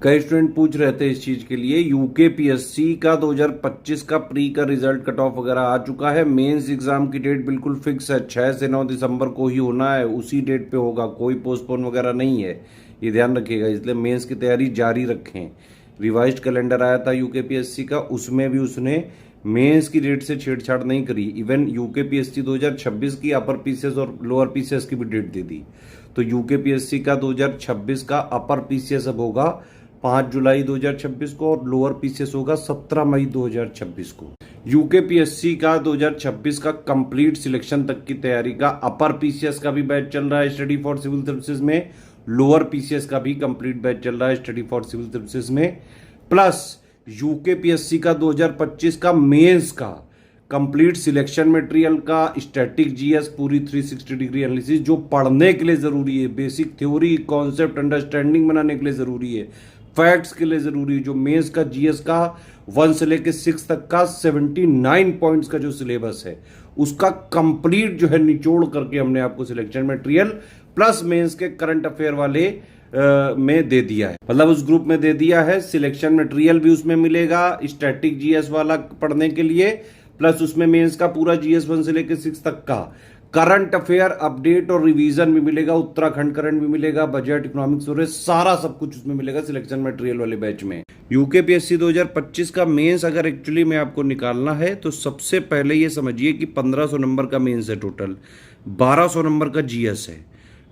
कई स्टूडेंट पूछ रहे थे इस चीज के लिए। यूकेपीएससी का 2025 का प्री का रिजल्ट कट ऑफ वगैरह आ चुका है। मेंस एग्जाम की डेट बिल्कुल फिक्स है, 6 से 9 दिसंबर को ही होना है, उसी डेट पे होगा, कोई पोस्टपोन वगैरह नहीं है, ये ध्यान रखिएगा। इसलिए मेंस की तैयारी जारी रखें। रिवाइज्ड कैलेंडर आया था यूकेपीएससी का, उसमें भी उसने मेंस की डेट से छेड़छाड़ नहीं करी। इवन यूकेपीएससी 2026 की अपर पीसीएस और लोअर पीसीएस की भी डेट दे दी। तो यूकेपीएससी का 2026 का अपर पीसीएस अब होगा 5 जुलाई 2026 को और लोअर पीसीएस होगा 17 मई 2026 को। यूकेपीएससी का 2026 का कंप्लीट सिलेक्शन तक की तैयारी का अपर पीसीएस का भी बैच चल रहा है स्टडी फॉर सिविल सर्विसेज में, लोअर पीसीएस का भी कंप्लीट बैच चल रहा है स्टडी फॉर सिविल सर्विसेज में, प्लस यूकेपीएससी का 2025 का मेंस का कंप्लीट सिलेक्शन मटेरियल का स्टैटिक जीएस पूरी 360 डिग्री एनालिसिस जो पढ़ने के लिए जरूरी है, बेसिक थ्योरी कॉन्सेप्ट अंडरस्टैंडिंग बनाने के लिए जरूरी है, फैक्ट्स के लिए जरूरी है, जो मेंस का जीएस का 1 से लेकर 6 तक का 79 पॉइंट्स का जो सिलेबस है उसका कंप्लीट जो है निचोड़ करके हमने आपको सिलेक्शन मटेरियल प्लस मेंस के करंट अफेयर वाले में दे दिया है। मतलब उस ग्रुप में दे दिया है। सिलेक्शन मटेरियल भी उसमें मिलेगा स्टैटिक जीएस वाला पढ़ने के लिए, प्लस उसमें मेंस का पूरा जीएस 1 से लेकर 6 तक का करंट अफेयर अपडेट और रिवीजन भी मिलेगा, उत्तराखंड करंट भी मिलेगा, बजट इकोनॉमिक्स और सारा सब कुछ उसमें मिलेगा सिलेक्शन मटेरियल वाले बैच में। यूकेपीएससी 2025 का मेंस अगर एक्चुअली में आपको निकालना है तो सबसे पहले ये समझिए कि 1500 नंबर का मेंस है, टोटल 1200 नंबर का जीएस है,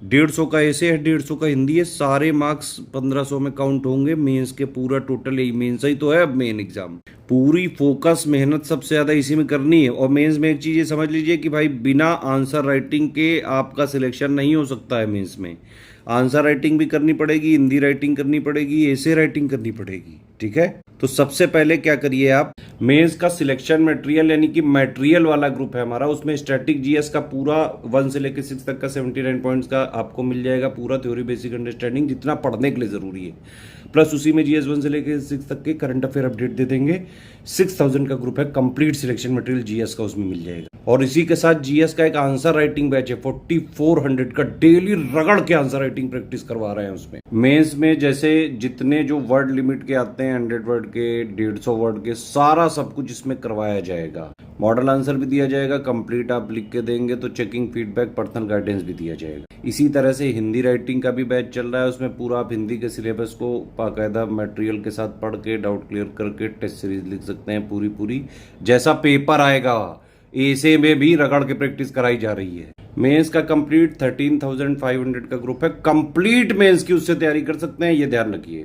150 का ऐसे है, 150 का हिंदी है, सारे मार्क्स 1500 में काउंट होंगे मेंस के। पूरा टोटल यही मेंस ही तो है अब मेन एग्जाम। पूरी फोकस मेहनत सबसे ज्यादा इसी में करनी है। और मेंस में एक चीज ये समझ लीजिए कि भाई बिना आंसर राइटिंग के आपका सिलेक्शन नहीं हो सकता है मेंस में। आंसर राइटिंग भी करनी पड़ेगी, हिंदी राइटिंग करनी पड़ेगी, ऐसे राइटिंग करनी पड़ेगी, ठीक है। तो सबसे पहले क्या करिए आप, मेंस का सिलेक्शन मटेरियल यानी कि मटेरियल वाला ग्रुप है हमारा, उसमें स्टैटिक जीएस का पूरा 1 से लेकर 6 तक का 79 पॉइंट्स का आपको मिल जाएगा, पूरा थ्योरी बेसिक अंडरस्टैंडिंग जितना पढ़ने के लिए जरूरी है, प्लस उसी में जीएस 1 से लेकर 6 तक के करंट अफेयर अपडेट दे देंगे। 6000 का ग्रुप है, कंप्लीट सिलेक्शन मटेरियल जीएस का उसमें मिल जाएगा। और इसी के साथ जीएस का एक आंसर राइटिंग बैच है 4400 का, डेली रगड़ के आंसर राइटिंग प्रैक्टिस करवा रहे हैं उसमें। मेंस में जैसे जितने जो वर्ड लिमिट के आते हैं 100 वर्ड के, 150 वर्ड के, सारा सब कुछ इसमें करवाया जाएगा। मॉडल आंसर भी दिया जाएगा, कंप्लीट आप लिख के देंगे तो चेकिंग फीडबैक पर्सनल गाइडेंस भी दिया जाएगा। इसी तरह से हिंदी राइटिंग का भी बैच चल रहा है, उसमें पूरा आप हिंदी के सिलेबस को बाकायदा मटेरियल के साथ पढ़ के डाउट क्लियर करके टेस्ट सीरीज लिख सकते हैं पूरी जैसा पेपर आएगा ऐसे में भी रगड़ के प्रैक्टिस कराई जा रही है। मेंस का कंप्लीट 13,500 का ग्रुप है, कंप्लीट मेंस की उससे तैयारी कर सकते हैं, ये ध्यान रखिए।